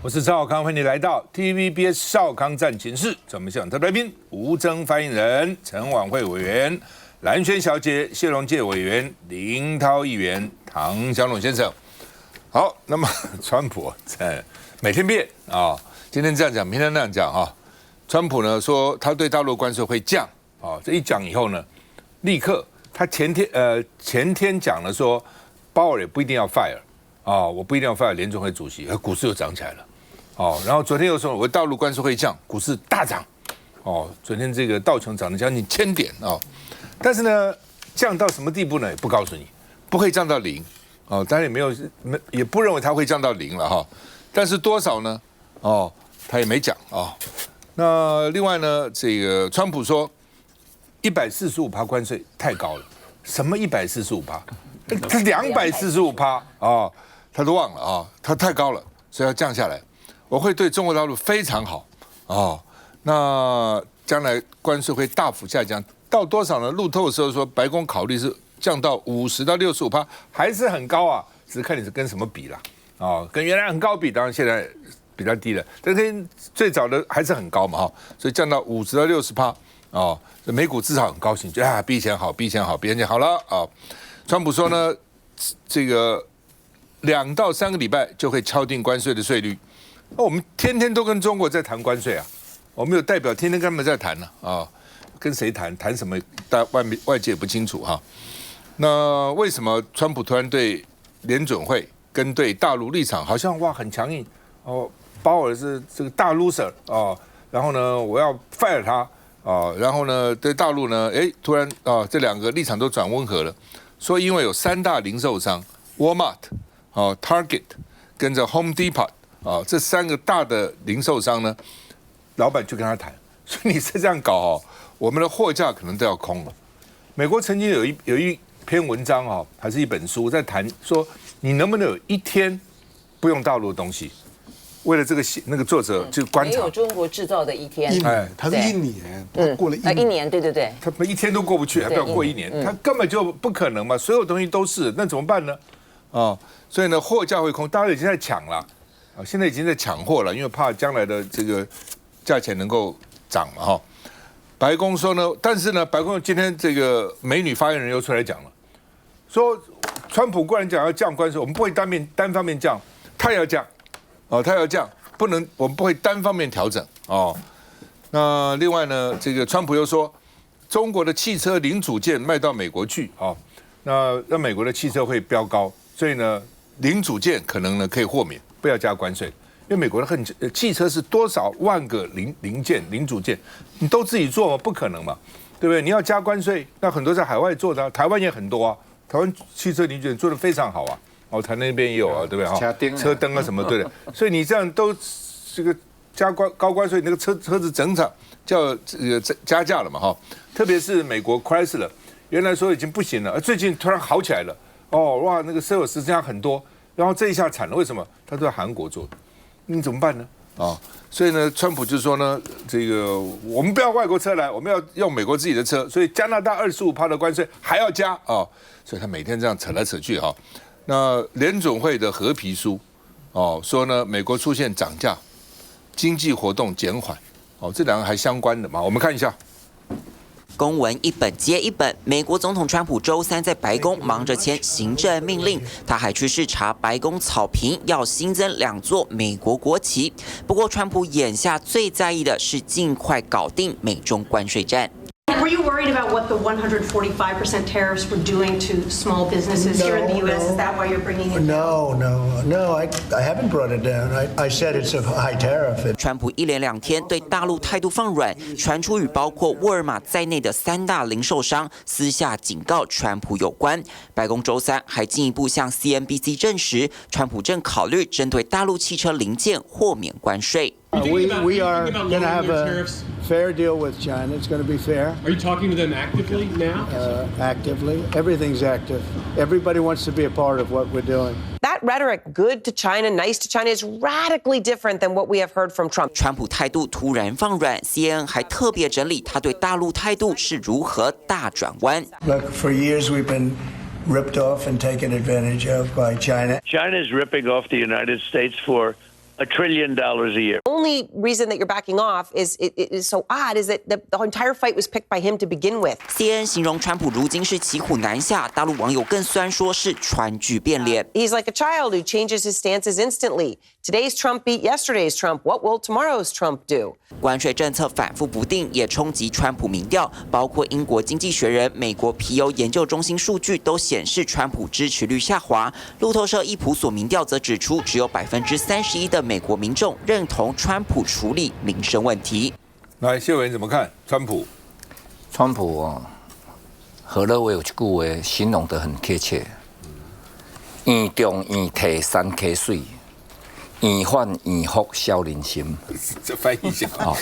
我是赵少康，欢迎你来到 TVBS 少康战情室。我们现场特别来宾，吴峥发言人、陈婉慧委员、蓝轩小姐、谢龙介委员、林涛议员、唐湘龙先生。好，那么川普在每天变啊，今天这样讲，明天那样讲啊。川普呢说他对大陆关税会降啊，这一讲以后呢，立刻他前天讲了说，鲍尔也不一定要 fire 啊，我不一定要 fire 联准会主席，股市又涨起来了。哦，然后昨天又说我大陆关税会降，股市大涨。哦，昨天这个道琼涨了将近1000点哦，但是呢，降到什么地步呢？也不告诉你，不会降到0哦，当然也不认为它会降到0了哈。但是多少呢？哦，他也没讲哦。那另外呢，这个川普说145%关税太高了，什么145%？他245%啊，他都忘了啊，他太高了，所以要降下来。我会对中国大陆非常好哦，那将来关税会大幅下降到多少呢？路透的时候说，白宫考虑是降到50%到65%，还是很高啊，只是看你是跟什么比啦。哦，跟原来很高比，当然现在比较低了，但跟最早的还是很高嘛哈，所以降到50%到60%哦，美股至少很高兴，觉得比以前好，比以前好，比以前好了啊。川普说呢，这个2到3个礼拜就会敲定关税的税率。我们天天都跟中国在谈关税啊，我们有代表天天跟他们在谈呢啊，跟谁谈？谈什么？外界也不清楚哈。那为什么川普突然对联准会跟对大陆立场好像哇很强硬哦？鲍尔是这个大 loser 哦，然后呢我要 fire 他啊，然后呢对大陆呢突然啊这2个立场都转温和了，说因为有3大零售商 Walmart 哦 Target 跟着 Home Depot。啊，这3个大的零售商呢，老板就跟他谈，说你再这样搞哦，我们的货架可能都要空了。美国曾经有一篇文章哦，还是一本书在谈说，你能不能有一天不用大陆的东西？为了这个那个作者就观察，没有中国制造的一天，他是1年，他过了1年，对，他1天都过不去，还不要过1年，他根本就不可能嘛，所有东西都是，那怎么办呢？啊，所以呢，货架会空，大家已经在抢了。啊，现在已经在抢货了，因为怕将来的这个价钱能够涨嘛哈。白宫说呢，但是呢，白宫今天这个美女发言人又出来讲了，说川普固然讲要降关税，我们不会单方面降，他也要降，哦，他要降，不能，我们不会单方面调整哦。那另外呢，这个川普又说，中国的汽车零组件卖到美国去哦，那让美国的汽车会飙高，所以呢，零组件可能呢可以豁免。不要加关税，因为美国的汽车是多少万个零组件，你都自己做吗？不可能嘛，对不对？你要加关税，那很多在海外做的，台湾也很多啊。台湾汽车零组件做得非常好啊，哦，台那边也有啊，对不对？哈，车灯啊什么，对的。所以你这样都这个加高关税，那个车子整场就要这个加价了嘛，哈。特别是美国 Chrysler， 原来说已经不行了，最近突然好起来了，哦，哇，那个 sales 增加很多。然后这一下惨了，为什么？他都在韩国做的，你怎么办呢？啊，所以呢，川普就说呢，这个我们不要外国车来，我们要用美国自己的车，所以加拿大25%的关税还要加啊，所以他每天这样扯来扯去哈。那联准会的合皮书哦说呢，美国出现涨价，经济活动减缓，哦，这2个还相关的嘛，我们看一下。公文一本接一本，美国总统川普周3在白宫忙着签行政命令，他还去视察白宫草坪，要新增2座美国国旗。不过，川普眼下最在意的是尽快搞定美中关税战。Were you worried about what the 145% tariffs were doing to small businesses here in the U.S.? Is that why you're bringing it down? No. I haven't brought it down. I said it's a high tariff. 川普一连2天对大陆态度放软，传出与包括沃尔玛在内的3大零售商私下警告川普有关。白宫周3还进一步向 CNBC 证实，川普正考虑针对大陆汽车零件豁免关税。We are going to have a fair deal with China. It's going to be fair. Are you talking to them actively now? Actively. Everything's active. Everybody wants to be a part of what we're doing. That rhetoric, good to China, nice to China, is radically different than what we have heard from Trump. 川普态度突然放软 ，CNN 还特别整理他对大陆态度是如何大转弯。Look, for years we've been ripped off and taken advantage of by China. China is ripping off the United States for $1 trillion a year. Only reason that you're backing off is it is so odd is that the entire fight was picked by him to begin with. CNN 形容川普如今是骑虎难下，大陆网友更酸说是川剧变脸。He's like a child who changes his stances instantly. Today's Trump beat yesterday's Trump. What will tomorrow's Trump do? 关税政策反复不定，也冲击川普民调，包括英国经济学人、美国皮尤研究中心数据都显示川普支持率下滑。路透社易普所民调则指出，只有31%的美国民众认同川普处理民生问题。来，谢委员怎么看川普？川普哦，何乐伟有一句话形容得很贴切：院中院摕3溪水。以患以福消人心，这翻译一下。好，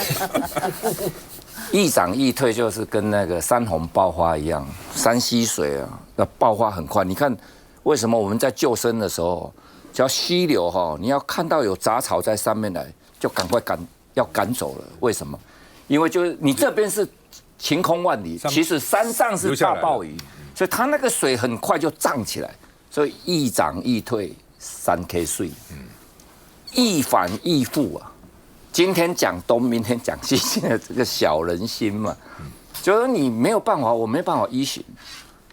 易涨易退就是跟那个山洪爆发一样，山溪水啊，那爆发很快。你看为什么我们在救生的时候，只要溪流哈，你要看到有杂草在上面来，就赶快赶走了。为什么？因为就是你这边是晴空万里，其实山上是大暴雨，所以它那个水很快就涨起来，所以易涨易退3溪水。易反易复啊，今天讲东，明天讲西，现在这个小人心嘛，就是你没有办法，我没办法依循，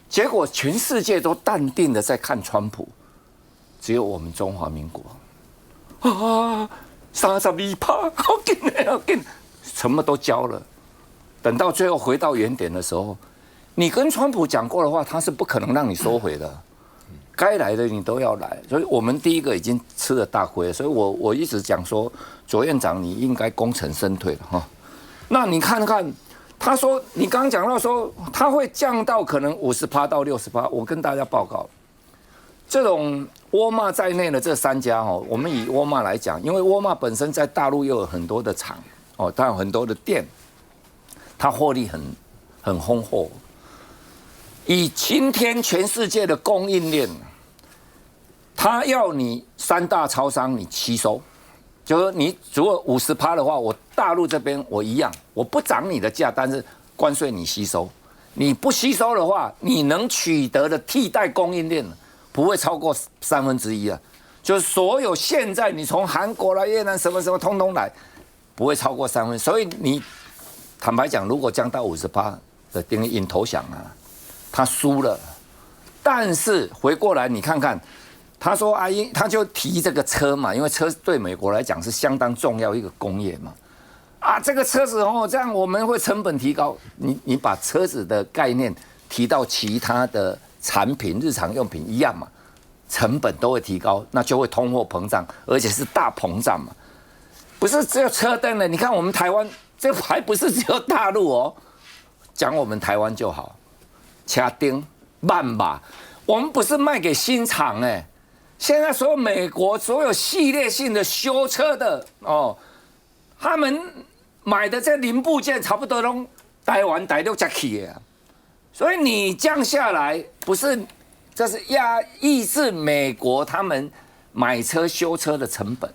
结果全世界都淡定的在看川普，只有我们中华民国啊，32%，好紧的，好紧，什么都交了，等到最后回到原点的时候，你跟川普讲过的话，他是不可能让你收回的。该来的你都要来，所以我们第一个已经吃了大亏，所以我一直讲说，左院长你应该功成身退了哈。那你看看，他说你刚刚讲到说他会降到可能50%到60%，我跟大家报告，这种沃尔玛在内的这3家哦，我们以沃尔玛来讲，因为沃尔玛本身在大陆又有很多的厂哦，它有很多的店，它获利很丰厚。以今天全世界的供应链，他要你3大超商你吸收，就是你如果50%的话，我大陆这边我一样，我不涨你的价，但是关税你吸收，你不吸收的话，你能取得的替代供应链不会超过1/3啊，就是所有现在你从韩国来、越南什么通通来，不会超过1/3，所以你坦白讲，如果降到50%的定义，投降啊。他输了，但是回过来你看看，他说啊，他就提这个车嘛，因为车对美国来讲是相当重要一个工业嘛，啊，这个车子哦，这样我们会成本提高，你把车子的概念提到其他的产品、日常用品一样嘛，成本都会提高，那就会通货膨胀，而且是大膨胀嘛，不是只有车灯的，你看我们台湾，这还不是只有大陆哦，讲我们台湾就好。车灯、慢吧，我们不是卖给新厂哎，现在所有美国所有系列性的修车的哦，他们买的这零部件差不多都台湾大陆才去的，所以你降下来不是，这是抑制美国他们买车修车的成本，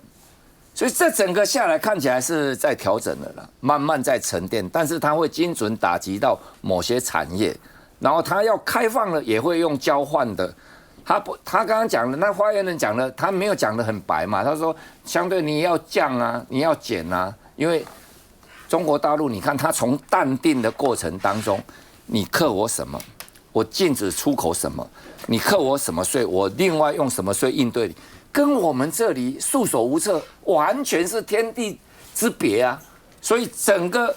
所以这整个下来看起来是在调整的了，慢慢在沉淀，但是它会精准打击到某些产业。然后他要开放了，也会用交换的。他刚刚讲的，那发言人讲的，他没有讲得很白嘛。他说，相对你要降啊，你要减啊，因为中国大陆，你看他从淡定的过程当中，你课我什么，我禁止出口什么，你课我什么税，我另外用什么税应对你，跟我们这里束手无策，完全是天地之别啊。所以整个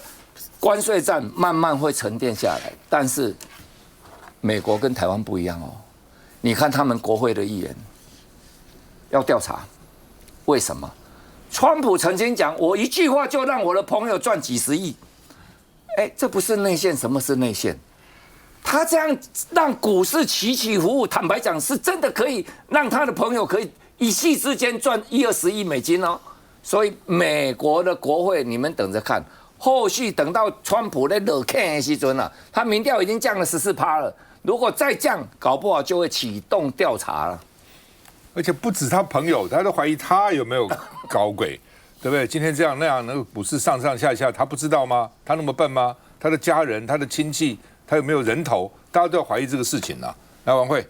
关税战慢慢会沉淀下来，但是。美国跟台湾不一样哦，你看他们国会的议员要调查，为什么？川普曾经讲，我一句话就让我的朋友赚几十亿，哎，这不是内线，什么是内线？他这样让股市起起伏伏，坦白讲，是真的可以让他的朋友可以一夕之间赚10-20亿美金哦。所以美国的国会，你们等着看。后续等到川普在落看的时阵啊，他民调已经降了14%了。如果再降，搞不好就会启动调查了。而且不止他朋友，他都怀疑他有没有搞鬼，对不对？今天这样那样，那个股市上上下下，他不知道吗？他那么笨吗？他的家人、他的亲戚，他有没有人头？大家都要怀疑这个事情啊。来，王慧，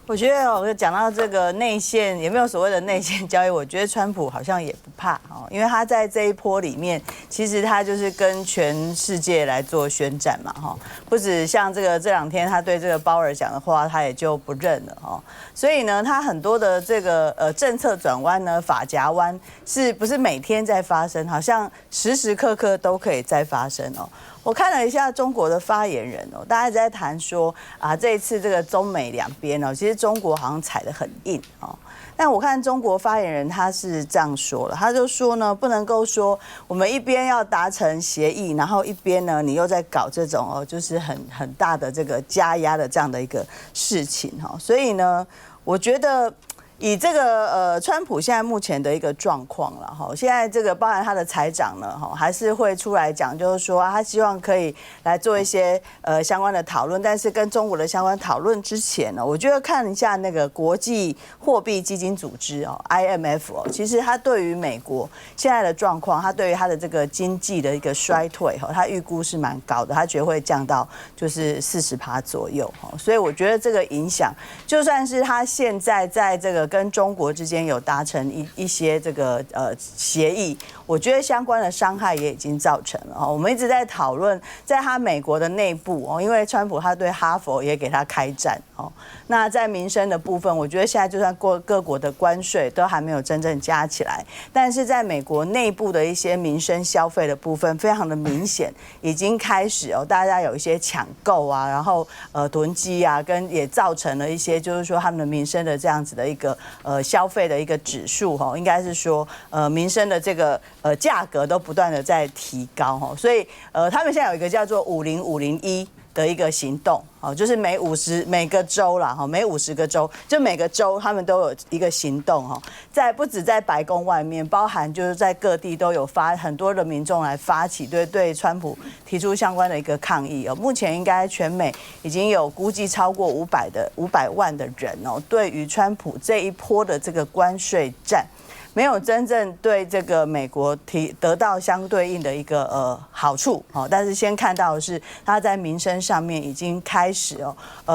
我觉得我讲到这个内线有没有所谓的内线交易，我觉得川普好像也不怕哦，因为他在这一波里面，其实他就是跟全世界来做宣战嘛哈，不止像这两天他对这个鲍尔讲的话，他也就不认了哦，所以呢，他很多的这个政策转弯呢，法夹弯是不是每天在发生？好像时时刻刻都可以在发生哦。我看了一下中国的发言人哦，大家一直在谈说啊，这一次这个中美两边哦，其实中国好像踩得很硬哦。但我看中国发言人他是这样说了，他就说呢，不能够说我们一边要达成协议，然后一边呢你又在搞这种哦，就是很大的这个加压的这样的一个事情哈。所以呢，我觉得。以这个川普现在目前的一个状况了哈，现在这个包含他的财长呢哈，还是会出来讲，就是说他希望可以来做一些相关的讨论，但是跟中国的相关讨论之前呢，我觉得看一下那个国际货币基金组织哦 IMF 哦，其实他对于美国现在的状况，他对于他的这个经济的一个衰退哈，他预估是蛮高的，他觉得会降到就是40%左右哈，所以我觉得这个影响，就算是他现在在这个跟中国之间有达成一些这个协议，我觉得相关的伤害也已经造成了。我们一直在讨论，在他美国的内部哦，因为川普他对哈佛也给他开战哦。那在民生的部分，我觉得现在就算各国的关税都还没有真正加起来，但是在美国内部的一些民生消费的部分，非常的明显，已经开始哦，大家有一些抢购啊，然后囤积啊，跟也造成了一些就是说他们的民生的这样子的一个消费的一个指数哈，应该是说民生的这个价格都不断的在提高哈，所以他们现在有一个叫做50501的一个行动，就是每个州啦，每50个州，就每个州他们都有一个行动，在不止在白宫外面，包含就是在各地都有很多的民众来发起对川普提出相关的一个抗议哦。目前应该全美已经有估计超过500万的人哦，对于川普这一波的这个关税战。没有真正对这个美国得到相对应的一个好处哦，但是先看到的是它在民生上面已经开始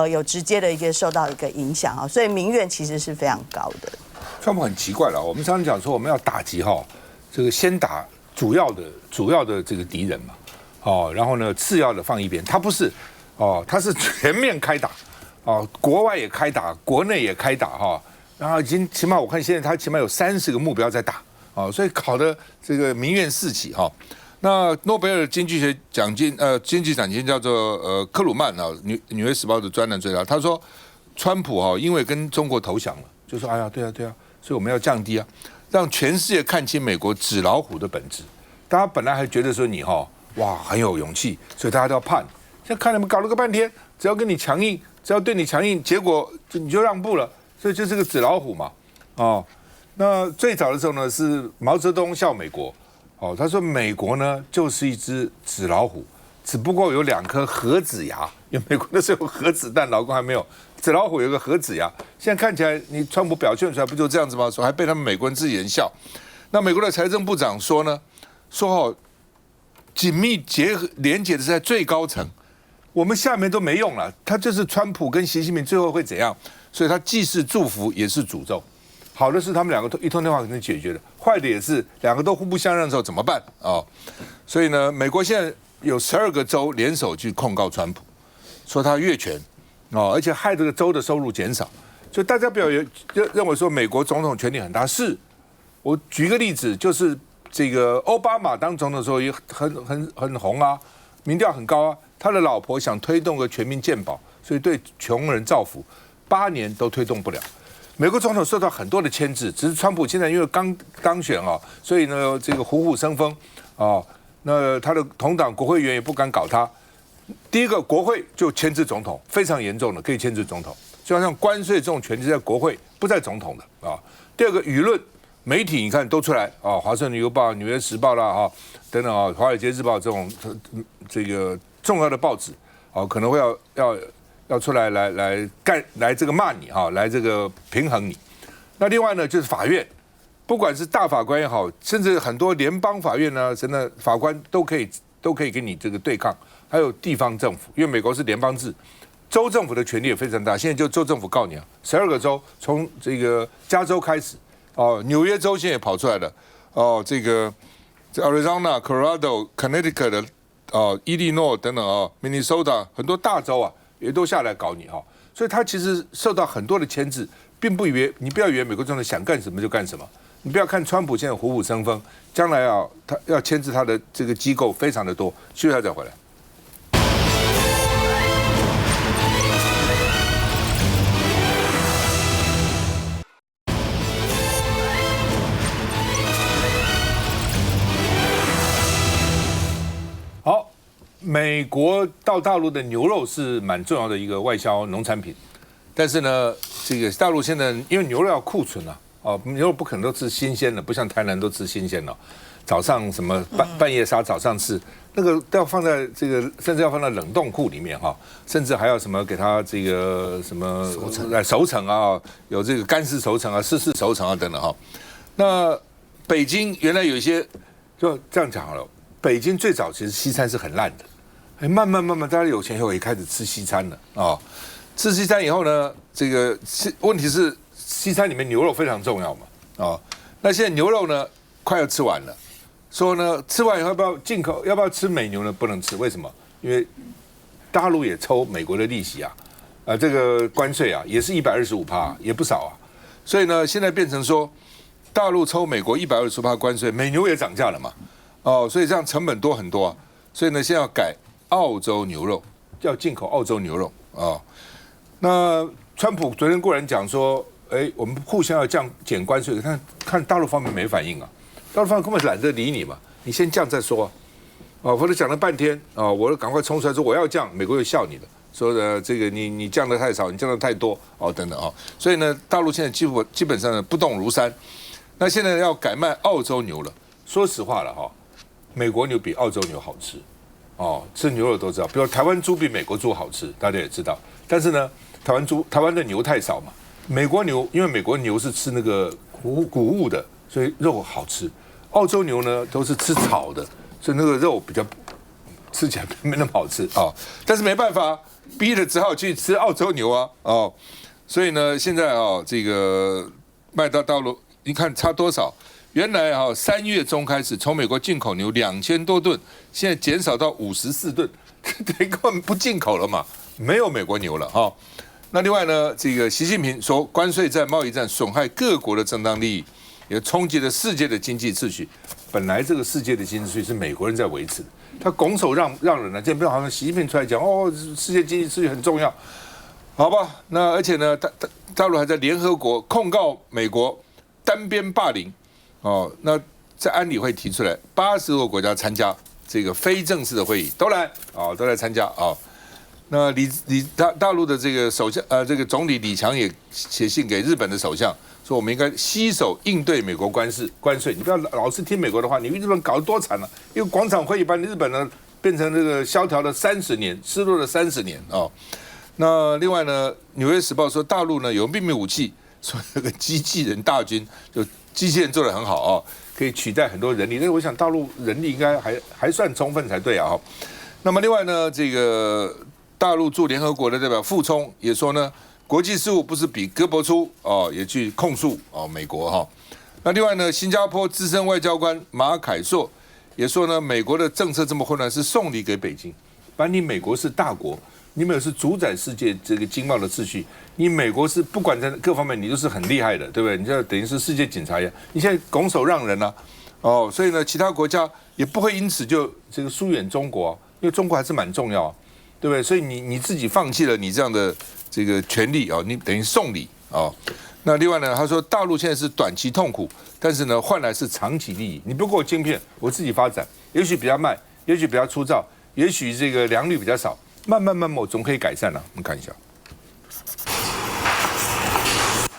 有直接的一个受到一个影响啊，所以民怨其实是非常高的。川普很奇怪了，我们常常讲说我们要打击这个先打主要的这个敌人嘛，然后呢次要的放一边，他不是他是全面开打国外也开打，国内也开打然后已经起码我看现在他起码有30个目标在打所以搞得这个民怨四起那诺贝尔经济学奖金经济奖金叫做克鲁曼纽约时报的专栏追他，他说川普因为跟中国投降了，就说哎呀对啊，所以我们要降低让全世界看清美国纸老虎的本质。大家本来还觉得说你哇很有勇气，所以大家都要怕你。现在看你们搞了个半天，只要跟你强硬，只要对你强硬，结果你就让步了。所以就是个纸老虎嘛，那最早的时候呢，是毛泽东笑美国，他说美国呢就是一只纸老虎，只不过有2颗核子牙，因为美国那时候有核子弹，老公还没有，纸老虎有个核子牙。现在看起来，你川普表现出来不就这样子吗？说还被他们美国人自己人笑。那美国的财政部长说呢，说紧密连结的是在最高层，我们下面都没用了。他就是川普跟习近平最后会怎样？所以他既是祝福也是诅咒，好的是他们2个一通电话可能解决的，坏的也是2个都互不相让的时候怎么办所以呢，美国现在有12个州联手去控告川普，说他越权而且害这个州的收入减少，所以大家不要认为说美国总统权力很大。是，我举个例子，就是这个奥巴马当总统的时候也很红民调很高他的老婆想推动个全民健保，所以对穷人造福。8年都推动不了，美国总统受到很多的牵制，只是川普现在因为刚当选所以呢这个虎虎生风那他的同党国会议员也不敢搞他。第一个，国会就牵制总统，非常严重的，可以牵制总统，就好像关税这种权力在国会，不在总统的第二个，舆论媒体你看都出来华盛顿邮报、纽约时报啦等等华尔街日报这种这个重要的报纸可能会要出来来这个骂你来这个平衡你。那另外呢，就是法院，不管是大法官也好，甚至很多联邦法院呢，真的法官都可以跟你这个对抗，还有地方政府，因为美国是联邦制，州政府的权力也非常大。现在就州政府告你啊，12个州，从这个加州开始，纽约州现在也跑出来了，这个 Arizona、Colorado、Connecticut 的伊利诺等等Minnesota 很多大州啊，也都下来搞你哈。所以他其实受到很多的牵制，并不以为你不要以为美国总统想干什么就干什么。你不要看川普现在虎虎生风，将来啊，他要牵制他的这个机构非常的多。休息一下再回来。好，美国到大陆的牛肉是蛮重要的一个外销农产品，但是呢，这个大陆现在因为牛肉要库存啊，牛肉不可能都吃新鲜的，不像台南都吃新鲜的，早上什么半夜杀早上吃，那个都要放在这个，甚至要放在冷冻库里面哈，甚至还要什么给它这个什么熟成啊，有这个干式熟成啊、湿式熟成啊等等哈。那北京原来有一些就这样讲好了。北京最早其实西餐是很烂的，慢慢大家有钱以后也开始吃西餐了吃西餐以后呢，这个问题是西餐里面牛肉非常重要嘛那现在牛肉呢快要吃完了，说呢吃完以后要不要进口，要不要吃美牛呢？不能吃，为什么？因为大陆也抽美国的利息啊，这个关税啊也是125%，也不少啊，所以呢现在变成说大陆抽美国125%关税，美牛也涨价了嘛。所以这样成本多很多啊，所以呢，现在要改澳洲牛肉，要进口澳洲牛肉那川普昨天过来讲说，我们互相要减关税，看大陆方面没反应啊，大陆方面根本懒得理你嘛，你先降再说否则讲了半天我赶快冲出来说我要降，美国又笑你了，说的这个你降得太少，你降得太多等等所以呢，大陆现在基本上呢不动如山，那现在要改卖澳洲牛了，说实话了美国牛比澳洲牛好吃，吃牛肉都知道，比如台湾猪比美国猪好吃，大家也知道。但是呢，台湾的牛太少嘛，美国牛因为美国牛是吃那个谷物的，所以肉好吃。澳洲牛呢都是吃草的，所以那个肉比较吃起来没那么好吃但是没办法，逼得只好去吃澳洲牛所以呢，现在这个卖到大陆，你看差多少？原来3月中开始从美国进口牛2000多吨，现在减少到54吨，等于根本不进口了嘛，没有美国牛了那另外呢，这个习近平说，关税战、贸易战损害各国的正当利益，也冲击了世界的经济秩序。本来这个世界的经济秩序是美国人在维持的，他拱手让人了，这边好像习近平出来讲世界经济秩序很重要，好吧？那而且呢，大陆还在联合国控告美国单边霸凌。那在安理会提出来，80多个国家参加这个非正式的会议，都来参加那大陆的这个首相这个总理李强也写信给日本的首相，说我们应该携手应对美国关税，你不要老是听美国的话，你日本搞得多惨了，因为广场会议把你日本呢变成这个萧条了30年，失落了30年那另外呢，《纽约时报》说大陆呢有秘密武器，说那个机器人大军就。机器人做得很好可以取代很多人力，但是我想大陆人力应该还算充分才对那么另外呢，这个大陆驻联合国的代表傅聪也说呢，国际事务不是比胳膊粗也去控诉美国那另外呢，新加坡资深外交官马凯硕也说呢，美国的政策这么混乱是送礼给北京，反正你美国是大国。你们是主宰世界这个经贸的秩序，你美国是不管在各方面你都是很厉害的，对不对？你就等于是世界警察一样，你现在拱手让人所以呢，其他国家也不会因此就这个疏远中国因为中国还是蛮重要对不对？所以你自己放弃了你这样的这个权利你等于送礼那另外呢，他说大陆现在是短期痛苦，但是呢换来是长期利益。你不给我晶片，我自己发展，也许比较慢，也许比较粗糙，也许这个良率比较少。慢慢，我总可以改善了。我们看一下，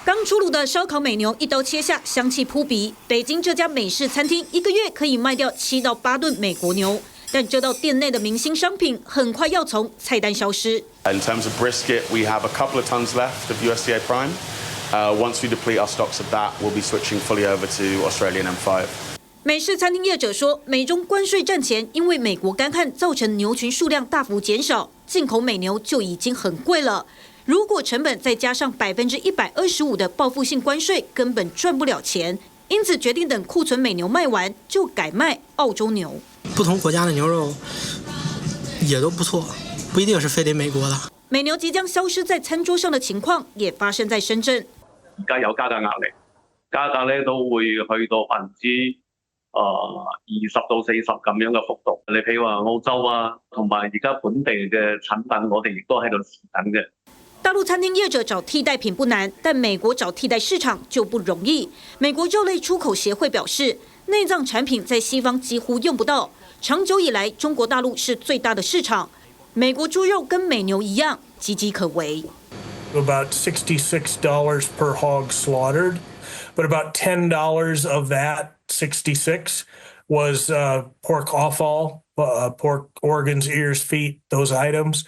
刚出炉的烧烤美牛一刀切下，香气扑鼻。北京这家美式餐厅1个月可以卖掉7到8吨美国牛，但这道店内的明星商品很快要从菜单消失。In terms of brisket, we have a couple of tons left of USDA Prime. Once we deplete our stocks of that, we'll be switching fully over to Australian M5. 美式餐厅业者说，美中关税战前，因为美国干旱造成牛群数量大幅减少，进口美牛就已经很贵了。如果成本再加上125%的报复性关税，根本赚不了钱。因此决定等库存美牛卖完，就改卖澳洲牛。不同国家的牛肉也都不错，不一定是非得美国的。美牛即将消失在餐桌上的情況也發生在深圳。而家有加價壓力，加價咧都會去到20%到40%咁樣嘅幅度。你譬如話澳洲啊，同埋而家本地嘅產品，我哋亦都喺度試緊嘅。大陸餐廳業者找替代品不難，但美國找替代市場就不容易。美國肉類出口協會表示，內臟產品在西方幾乎用不到，長久以來中國大陸是最大的市場。美國豬肉跟美牛一樣岌岌可危。About $66 per hog slaughtered, but about $10 of that 66 was pork offal, pork organs, ears, feet, those items.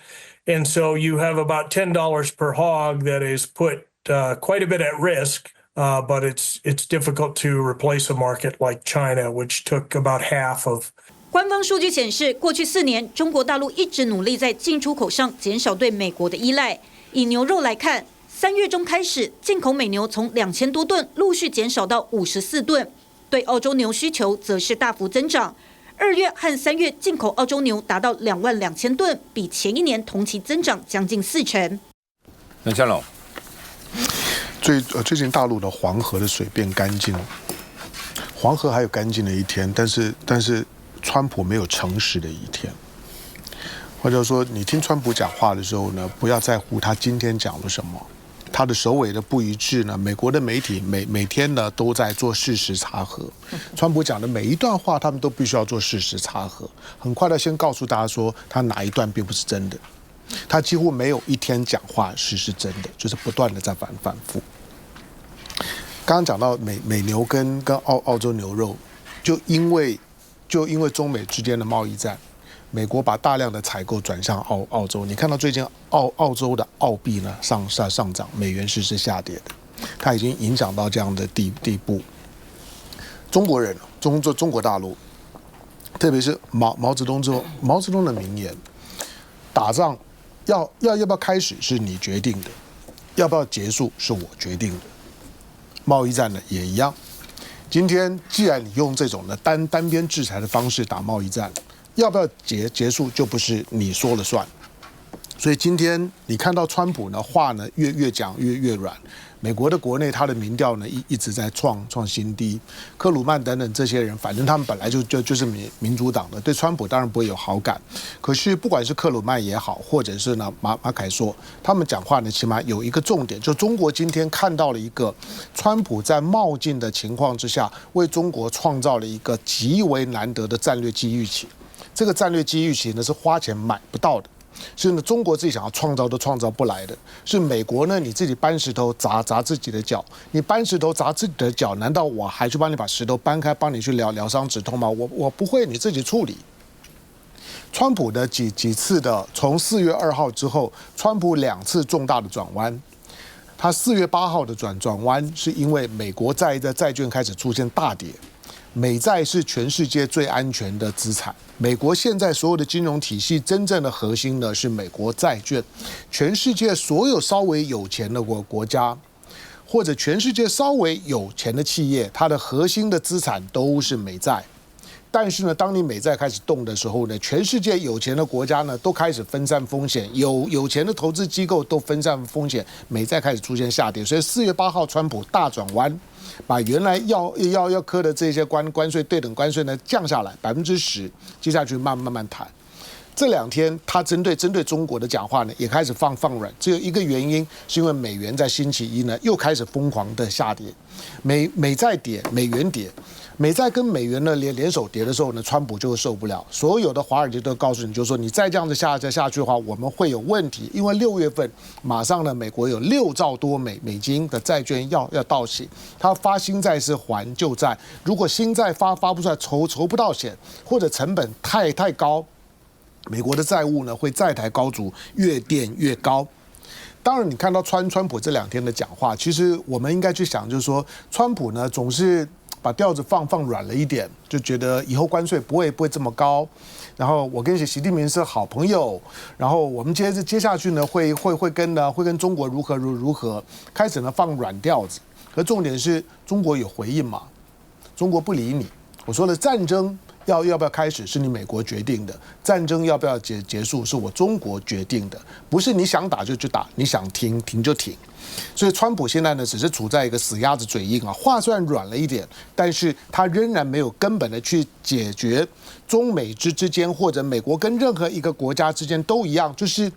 And so you have about $10 per hog that is put quite a bit at risk, but it's difficult to replace a market like China, which took about half of. 官方数据显示，过去4年，中国大陆一直努力在进出口上减少对美国的依赖。以牛肉来看，3月中开始，进口美牛从2000多吨陆续减少到54吨，对澳洲牛需求则是大幅增长。2月和3月进口澳洲牛达到22000吨，比前一年同期增长将近40%。那江龙，最近大陆的黄河的水变干净，黄河还有干净的一天，但是川普没有诚实的一天。或者说，你听川普讲话的时候呢，不要在乎他今天讲了什么，他的首尾的不一致呢，美国的媒体每天呢都在做事实查核。川普讲的每一段话，他们都必须要做事实查核，很快的先告诉大家说他哪一段并不是真的。他几乎没有一天讲话是真的，就是不断的在反复。刚刚讲到美牛跟澳洲牛肉，就因为中美之间的贸易战。美国把大量的采购转向澳洲，你看到最近澳洲的澳币呢上涨，美元是下跌的，它已经影响到这样的地步。中国人，中国大陆，特别是毛泽东之后，毛泽东的名言：打仗要不要开始是你决定的，要不要结束是我决定的。贸易战呢也一样，今天既然你用这种的单边制裁的方式打贸易战。要不要结束就不是你说了算，所以今天你看到川普呢话呢越讲越软，美国的国内他的民调呢一直在创新低，克鲁曼等等这些人，反正他们本来就是民主党的，对川普当然不会有好感。可是不管是克鲁曼也好，或者是呢马凯硕，他们讲话呢起码有一个重点，就中国今天看到了一个川普在冒进的情况之下，为中国创造了一个极为难得的战略机遇期。这个战略机遇期呢是花钱买不到的，是呢中国自己想要创造都创造不来的，是美国呢你自己搬石头砸自己的脚，你搬石头砸自己的脚，难道我还去帮你把石头搬开，帮你去疗伤止痛吗？我不会，你自己处理。川普的几次的从4月2号之后，川普2次重大的转弯。他4月8号的转弯是因为美国债券开始出现大跌。美债是全世界最安全的资产。美国现在所有的金融体系真正的核心呢是美国债券。全世界所有稍微有钱的国家，或者全世界稍微有钱的企业，它的核心的资产都是美债。但是呢，当你美债开始动的时候呢，全世界有钱的国家呢都开始分散风险，有钱的投资机构都分散风险，美债开始出现下跌。所以4月8号，川普大转弯。把原来要科的这些关税对等关税呢降下来10%，接下去慢慢谈。这2天他针对中国的讲话呢也开始放软，只有一个原因，是因为美元在星期一呢又开始疯狂的下跌，美债跌，美元跌。美债跟美元呢联手跌的时候呢，川普就会受不了。所有的华尔街都告诉你，就是说你再这样子下去的话，我们会有问题。因为6月份马上呢，美国有6兆多美金的债券要到期，他发新债是还旧债。如果新债发不出来，筹不到钱，或者成本太高，美国的债务呢会债台高筑，越垫越高。当然，你看到川普这2天的讲话，其实我们应该去想，就是说川普呢总是把调子放软了一点，就觉得以后关税不会这么高。然后我跟习近平是好朋友，然后我们接下去呢会跟中国如何，开始呢放软调子，可重点是中国有回应嘛？中国不理你。我说的战争要不要开始是你美国决定的，战争要不要结束是我中国决定的，不是你想打就去打，你想停就停。所以川普现在呢只是处在一个死鸭子嘴硬啊，话虽然软了一点，但是他仍然没有根本的去解决中美之间或者美国跟任何一个国家之间都一样，就是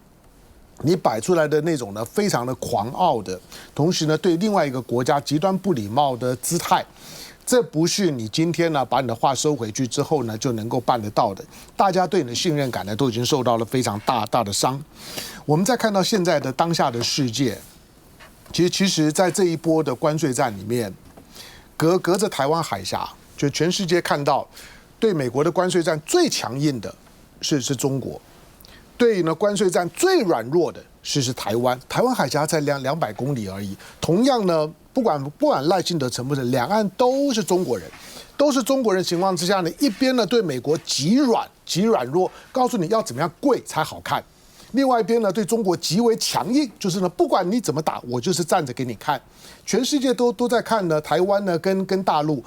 你摆出来的那种呢非常的狂傲的，同时呢对另外一个国家极端不礼貌的姿态。这不是你今天呢把你的话收回去之后呢就能够办得到的，大家对你的信任感呢都已经受到了非常大的伤。我们再看到现在的当下的世界，其实在这一波的关税战里面，隔着台湾海峡，就全世界看到对美国的关税战最强硬的是中国，对呢关税战最软弱的是台湾，台湾海峡才200公里而已。同样呢，不管赖清德承不承，两岸都是中国人，情况之下呢，一边呢对美国极软弱，告诉你要怎么样跪才好看；另外一边呢对中国极为强硬，就是呢不管你怎么打，我就是站着给你看。全世界都在看呢，台湾呢跟大陆，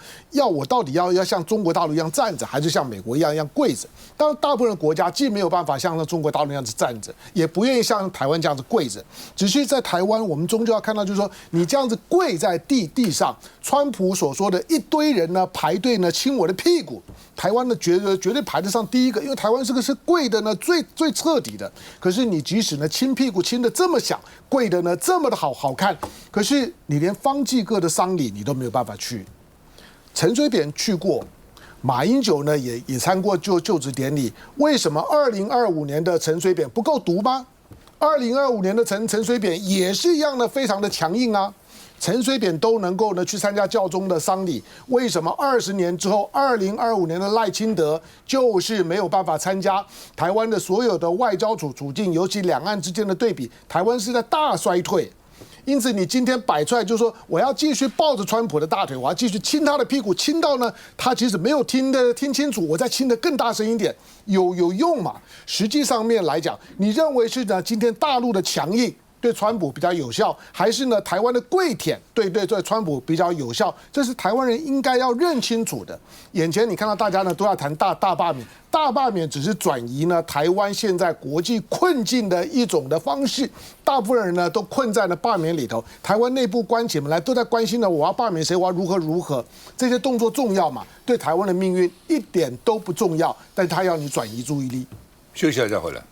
我到底要像中国大陆一样站着，还是像美国一样跪着？当然，大部分的国家既没有办法像中国大陆那样子站着，也不愿意像台湾这样子跪着。只是在台湾，我们终究要看到，就是说你这样子跪在地上，川普所说的一堆人呢排队呢亲我的屁股，台湾呢绝对排得上第一个，因为台湾这个是跪的呢最彻底的。可是你即使呢亲屁股亲得这么响，跪的呢这么的好看，可是你连方济各的丧礼你都没有办法去。陈水扁去过，马英九呢也参过就职典礼。为什么2025年的陈水扁不够毒吗？2025年的陈水扁也是一样的，非常的强硬啊。陈水扁都能够呢去参加教宗的丧礼，为什么20年之后，2025年的赖清德就是没有办法参加？台湾的所有的外交处境，尤其两岸之间的对比，台湾是在大衰退。因此，你今天摆出来就是说，我要继续抱着川普的大腿，我要继续亲他的屁股，亲到呢，他其实没有听清楚，我再亲得更大声一点，有用吗？实际上面来讲，你认为是呢，今天大陆的强硬对川普比较有效，还是呢台湾的跪舔对川普比较有效？这是台湾人应该要认清楚的。眼前你看到大家呢都要谈大罢免，大罢免只是转移呢台湾现在国际困境的一种的方式。大部分人呢都困在了罢免里头，台湾内部关起门来都在关心呢我要罢免谁，我要如何，这些动作重要嘛？对台湾的命运一点都不重要，但他要你转移注意力。休息一下再回来。